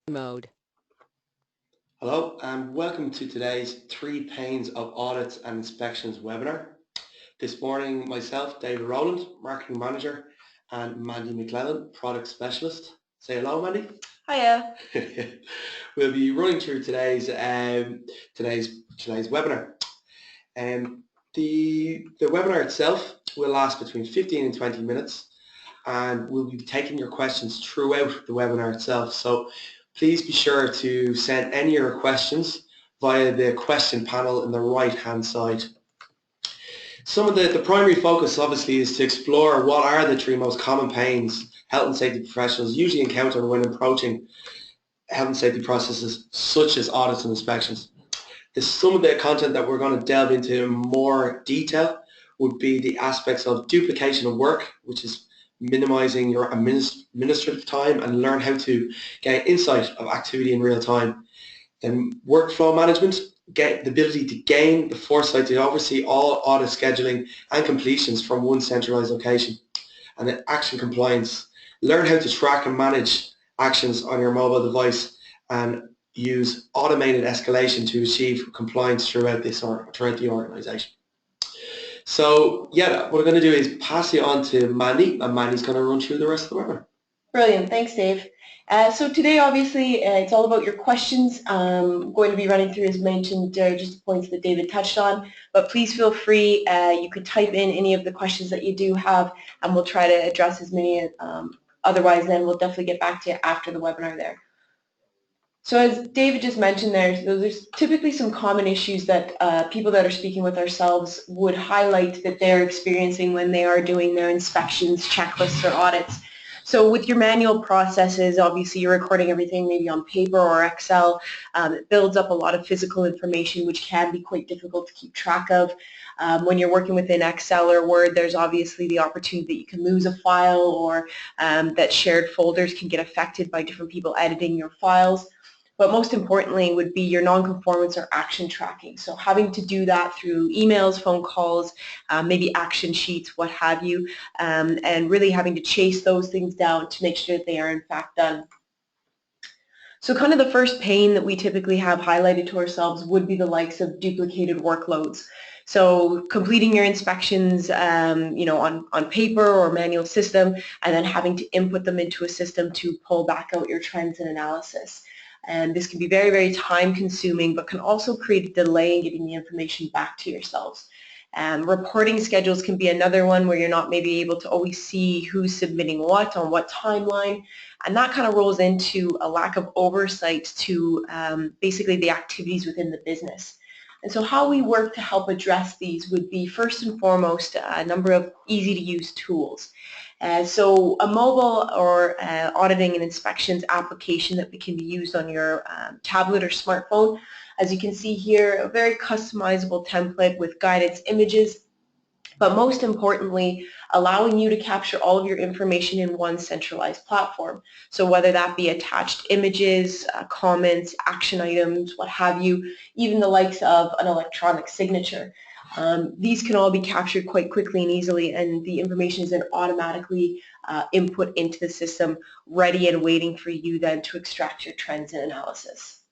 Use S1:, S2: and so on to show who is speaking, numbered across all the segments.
S1: mode.
S2: Hello and welcome to today's 3 Panes of Audits and Inspections webinar. This morning myself, David Rowland, Marketing Manager, and Mandy McClellan, Product Specialist. Say hello, Mandy.
S3: Hiya.
S2: We'll be running through today's webinar. The webinar itself will last between 15 and 20 minutes and we'll be taking your questions throughout the webinar itself. So please be sure to send any of your questions via the question panel in the right hand side. Some of the primary focus obviously is to explore what are the 3 most common pains health and safety professionals usually encounter when approaching health and safety processes such as audits and inspections. Some of the content that we're going to delve into in more detail would be the aspects of duplication of work, which is minimizing your administrative time and learn how to get insight of activity in real time. Then workflow management, get the ability to gain the foresight to oversee all audit scheduling and completions from one centralized location. And then action compliance, learn how to track and manage actions on your mobile device and use automated escalation to achieve compliance throughout the organization. So yeah, what I'm going to do is pass you on to Mandy, and Mandy's going to run through the rest of the webinar.
S3: Brilliant. Thanks, Dave. So today, obviously, it's all about your questions. I'm going to be running through, as mentioned, just the points that David touched on, but please feel free. You could type in any of the questions that you do have, and we'll try to address as many. Otherwise, then we'll definitely get back to you after the webinar there. So as David just mentioned there's typically some common issues that people that are speaking with ourselves would highlight that they're experiencing when they are doing their inspections, checklists, or audits. So with your manual processes, obviously you're recording everything maybe on paper or Excel. It builds up a lot of physical information which can be quite difficult to keep track of. When you're working within Excel or Word, there's obviously the opportunity that you can lose a file or that shared folders can get affected by different people editing your files. But most importantly would be your non-conformance or action tracking. So having to do that through emails, phone calls, maybe action sheets, what have you, and really having to chase those things down to make sure that they are in fact done. So kind of the first pain that we typically have highlighted to ourselves would be the likes of duplicated workloads. So completing your inspections, on paper or manual system, and then having to input them into a system to pull back out your trends and analysis. And this can be very, very time consuming, but can also create a delay in getting the information back to yourselves. Reporting schedules can be another one where you're not maybe able to always see who's submitting what on what timeline. And that kind of rolls into a lack of oversight to basically the activities within the business. And so how we work to help address these would be first and foremost a number of easy to use tools. So a mobile or auditing and inspections application that can be used on your tablet or smartphone. As you can see here, a very customizable template with guidance images, but most importantly, allowing you to capture all of your information in one centralized platform. So whether that be attached images, comments, action items, what have you, even the likes of an electronic signature. These can all be captured quite quickly and easily, and the information is then automatically input into the system, ready and waiting for you then to extract your trends and analysis.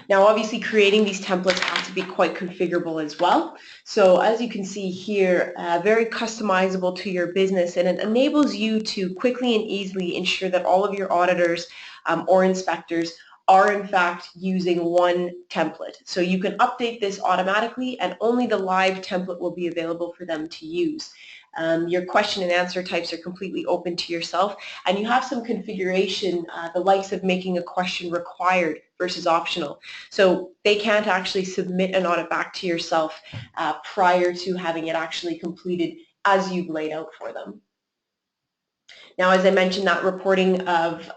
S3: Now obviously creating these templates have to be quite configurable as well. So as you can see here, very customizable to your business, and it enables you to quickly and easily ensure that all of your auditors or inspectors are in fact using one template. So you can update this automatically and only the live template will be available for them to use. Your question and answer types are completely open to yourself, and you have some configuration, the likes of making a question required versus optional. So they can't actually submit an audit back to yourself prior to having it actually completed as you've laid out for them. Now, as I mentioned, that reporting of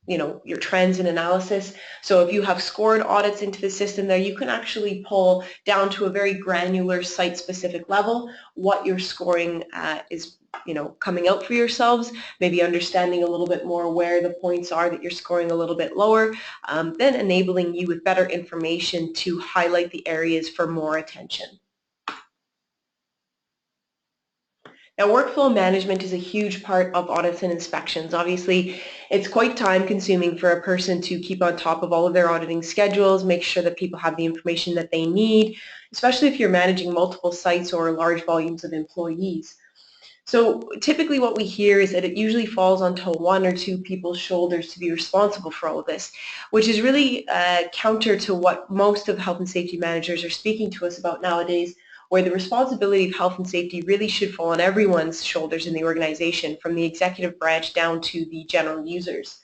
S3: your trends and analysis. So if you have scored audits into the system there, you can actually pull down to a very granular site-specific level what your scoring is coming out for yourselves, maybe understanding a little bit more where the points are that you're scoring a little bit lower, then enabling you with better information to highlight the areas for more attention. Now, workflow management is a huge part of audits and inspections. Obviously, it's quite time-consuming for a person to keep on top of all of their auditing schedules, make sure that people have the information that they need, especially if you're managing multiple sites or large volumes of employees. So typically what we hear is that it usually falls onto one or two people's shoulders to be responsible for all of this, which is really counter to what most of the health and safety managers are speaking to us about nowadays, where the responsibility of health and safety really should fall on everyone's shoulders in the organization, from the executive branch down to the general users.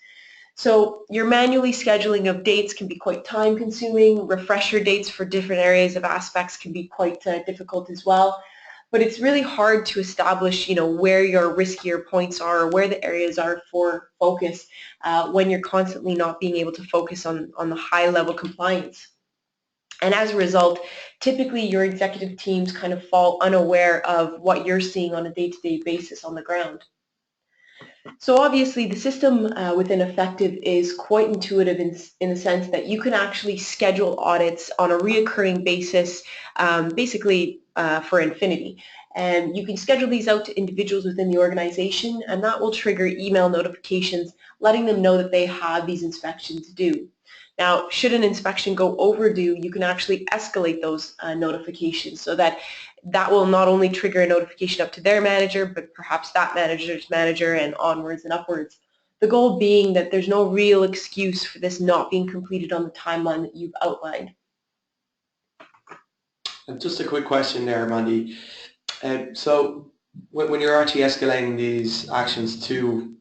S3: So your manually scheduling of dates can be quite time consuming. Refresher dates for different areas of aspects can be quite difficult as well. But it's really hard to establish, where your riskier points are or where the areas are for focus when you're constantly not being able to focus on the high level compliance. And as a result, typically your executive teams kind of fall unaware of what you're seeing on a day-to-day basis on the ground. So obviously the system within Effective is quite intuitive in the sense that you can actually schedule audits on a reoccurring basis, basically for infinity. And you can schedule these out to individuals within the organization, and that will trigger email notifications letting them know that they have these inspections due. Now, should an inspection go overdue, you can actually escalate those notifications so that will not only trigger a notification up to their manager, but perhaps that manager's manager and onwards and upwards. The goal being that there's no real excuse for this not being completed on the timeline that you've outlined.
S2: And just a quick question there, Mandy. So when you're actually escalating these actions to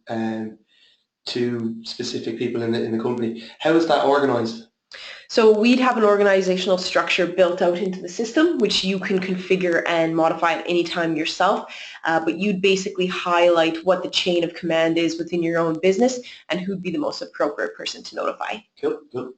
S2: specific people in the company, how is that organised?
S3: So we'd have an organizational structure built out into the system, which you can configure and modify at any time yourself, but you'd basically highlight what the chain of command is within your own business and who'd be the most appropriate person to notify.
S2: Cool.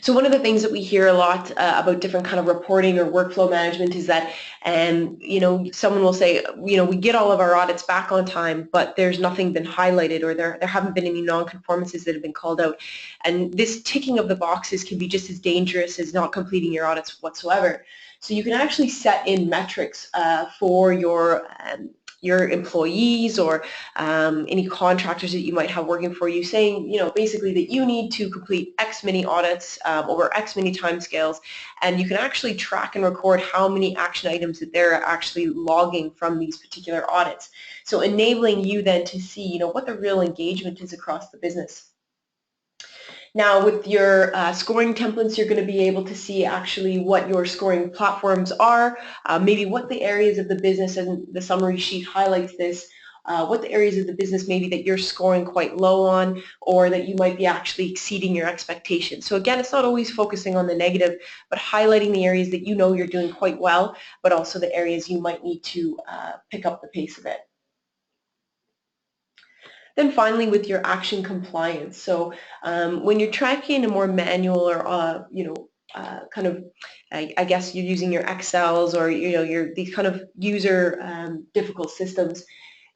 S3: So one of the things that we hear a lot about different kind of reporting or workflow management is that, someone will say, we get all of our audits back on time, but there's nothing been highlighted, or there haven't been any non-conformances that have been called out. And this ticking of the boxes can be just as dangerous as not completing your audits whatsoever. So you can actually set in metrics for your employees or any contractors that you might have working for you, saying, basically that you need to complete X many audits over X many timescales, and you can actually track and record how many action items that they're actually logging from these particular audits. So enabling you then to see, what the real engagement is across the business. Now with your scoring templates, you're going to be able to see actually what your scoring platforms are, maybe what the areas of the business, and the summary sheet highlights this, what the areas of the business maybe that you're scoring quite low on, or that you might be actually exceeding your expectations. So again, it's not always focusing on the negative, but highlighting the areas that you're doing quite well, but also the areas you might need to pick up the pace a bit. Then finally, with your action compliance. So when you're tracking a more manual or I guess you're using your Excels or these kind of user difficult systems,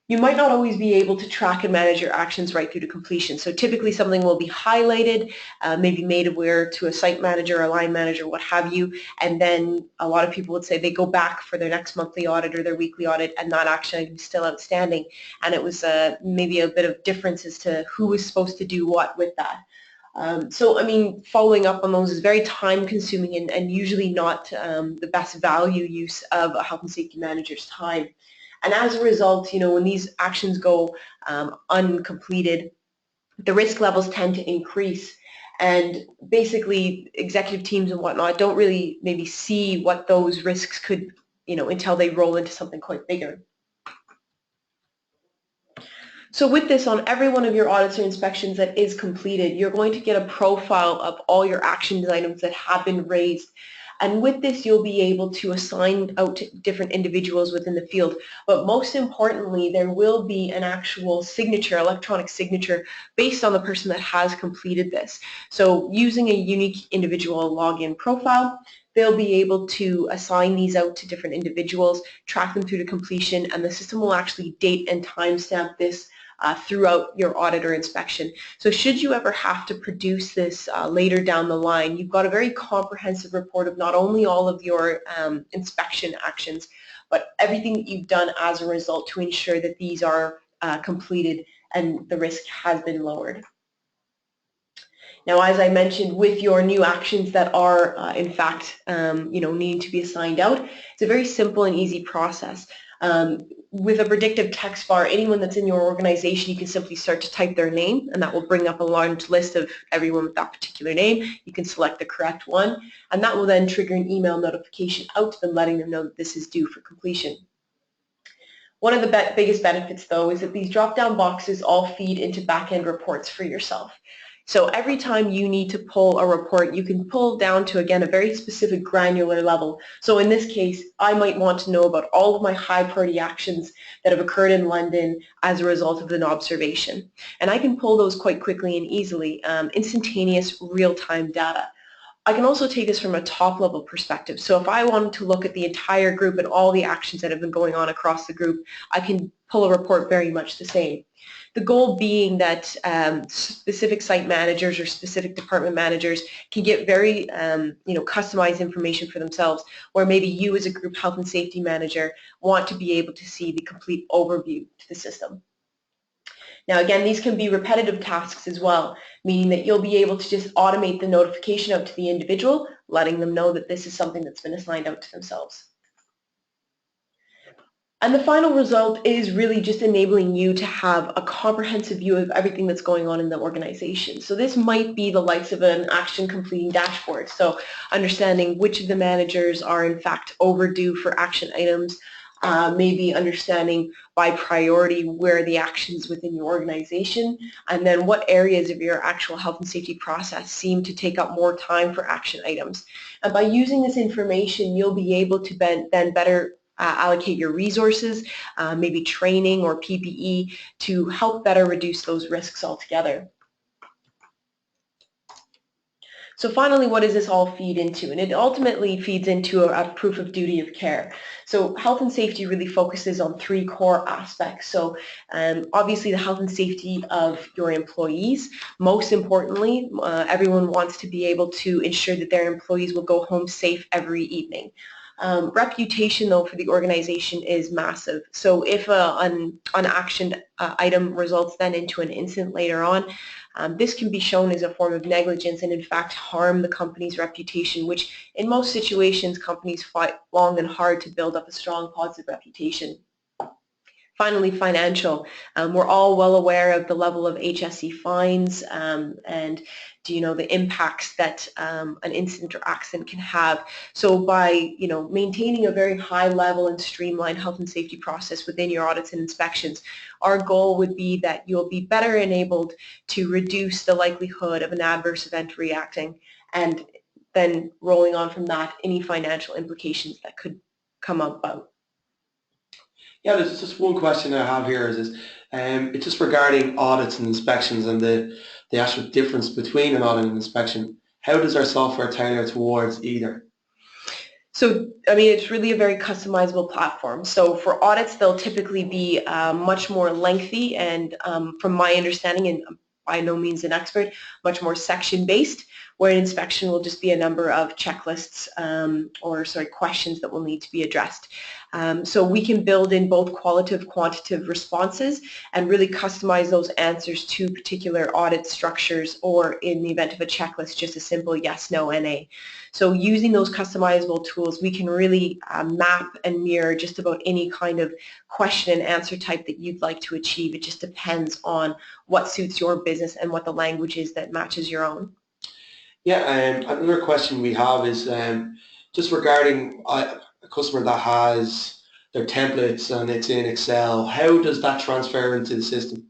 S3: you might not always be able to track and manage your actions right through to completion. So typically something will be highlighted, maybe made aware to a site manager, a line manager, what have you, and then a lot of people would say they go back for their next monthly audit or their weekly audit and that action item is still outstanding. And it was maybe a bit of difference as to who was supposed to do what with that. Following up on those is very time consuming and usually not the best value use of a health and safety manager's time. And as a result, when these actions go uncompleted, the risk levels tend to increase. And basically, executive teams and whatnot don't really maybe see what those risks could, until they roll into something quite bigger. So with this, on every one of your audits or inspections that is completed, you're going to get a profile of all your action items that have been raised. And with this, you'll be able to assign out to different individuals within the field. But most importantly, there will be an actual signature, electronic signature, based on the person that has completed this. So using a unique individual login profile, they'll be able to assign these out to different individuals, track them through to completion, and the system will actually date and timestamp this throughout your audit or inspection. So should you ever have to produce this later down the line, you've got a very comprehensive report of not only all of your inspection actions, but everything that you've done as a result to ensure that these are completed and the risk has been lowered. Now, as I mentioned, with your new actions that are, in fact, needing to be assigned out, it's a very simple and easy process. With a predictive text bar, anyone that's in your organization, you can simply start to type their name, and that will bring up a large list of everyone with that particular name. You can select the correct one, and that will then trigger an email notification out to them, letting them know that this is due for completion. One of the biggest benefits, though, is that these drop-down boxes all feed into back-end reports for yourself. So every time you need to pull a report, you can pull down to, again, a very specific granular level. So in this case, I might want to know about all of my high priority actions that have occurred in London as a result of an observation. And I can pull those quite quickly and easily, instantaneous real-time data. I can also take this from a top-level perspective. So if I wanted to look at the entire group and all the actions that have been going on across the group, I can pull a report very much the same. The goal being that specific site managers or specific department managers can get very customized information for themselves, where maybe you as a group health and safety manager want to be able to see the complete overview to the system. Now again, these can be repetitive tasks as well, meaning that you'll be able to just automate the notification out to the individual, letting them know that this is something that's been assigned out to themselves. And the final result is really just enabling you to have a comprehensive view of everything that's going on in the organization. So this might be the likes of an action completing dashboard. So understanding which of the managers are in fact overdue for action items, maybe understanding by priority where the actions within your organization, and then what areas of your actual health and safety process seem to take up more time for action items. And by using this information, you'll be able to then better allocate your resources, maybe training or PPE, to help better reduce those risks altogether. So finally, what does this all feed into? And it ultimately feeds into a proof of duty of care. So health and safety really focuses on three core aspects. So obviously the health and safety of your employees. Most importantly, everyone wants to be able to ensure that their employees will go home safe every evening. Reputation, though, for the organization is massive. So if an unactioned item results then into an incident later on, this can be shown as a form of negligence and in fact harm the company's reputation, which in most situations companies fight long and hard to build up a strong positive reputation. Finally, financial. We're all well aware of the level of HSE fines and the impacts that an incident or accident can have. So by maintaining a very high level and streamlined health and safety process within your audits and inspections, our goal would be that you'll be better enabled to reduce the likelihood of an adverse event reacting, and then rolling on from that, any financial implications that could come about.
S2: Yeah, there's just one question I have here it's just regarding audits and inspections and the actual difference between an audit and inspection. How does our software tailor towards either?
S3: So, I mean, it's really a very customizable platform. So for audits, they'll typically be much more lengthy and from my understanding, and by no means an expert, much more section-based, where an inspection will just be a number of checklists questions that will need to be addressed. So we can build in both qualitative, quantitative responses and really customize those answers to particular audit structures, or in the event of a checklist, just a simple yes, no, NA. So using those customizable tools, we can really map and mirror just about any kind of question and answer type that you'd like to achieve. It just depends on what suits your business and what the language is that matches your own.
S2: Yeah, another question we have is just regarding a customer that has their templates and it's in Excel. How does that transfer into the system?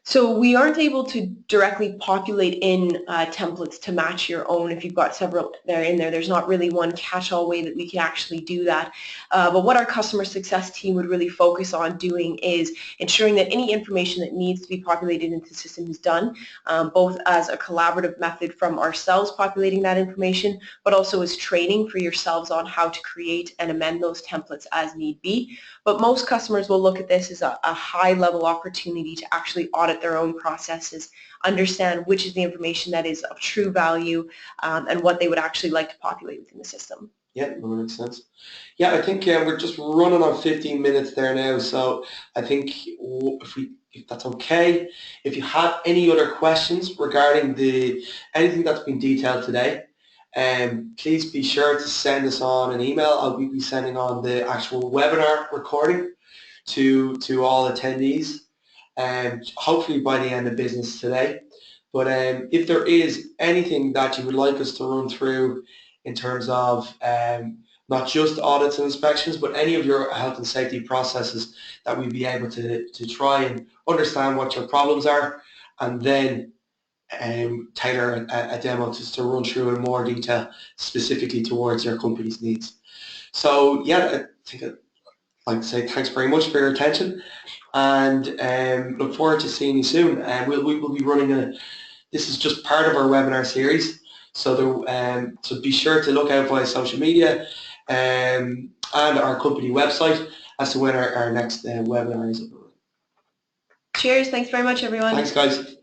S3: So we aren't able to directly populate in templates to match your own. If you've got several there's not really one catch-all way that we can actually do that. But what our customer success team would really focus on doing is ensuring that any information that needs to be populated into the system is done, both as a collaborative method from ourselves populating that information, but also as training for yourselves on how to create and amend those templates as need be. But most customers will look at this as a high-level opportunity to actually audit their own processes, understand which is the information that is of true value, and what they would actually like to populate within the system.
S2: Yeah, that makes sense. Yeah, I think we're just running on 15 minutes there now, so I think if that's okay, if you have any other questions regarding anything that's been detailed today, please be sure to send us on an email. I'll be sending on the actual webinar recording to all attendees, hopefully by the end of business today. But if there is anything that you would like us to run through in terms of not just audits and inspections, but any of your health and safety processes, that we'd be able to try and understand what your problems are, and then tailor a demo to run through in more detail specifically towards your company's needs. So yeah, I think I'd like to say thanks very much for your attention, and look forward to seeing you soon. And we will be running this is just part of our webinar series, so so be sure to look out via social media and our company website as to when our next webinar is.
S3: Cheers. Thanks very much, everyone.
S2: Thanks, guys.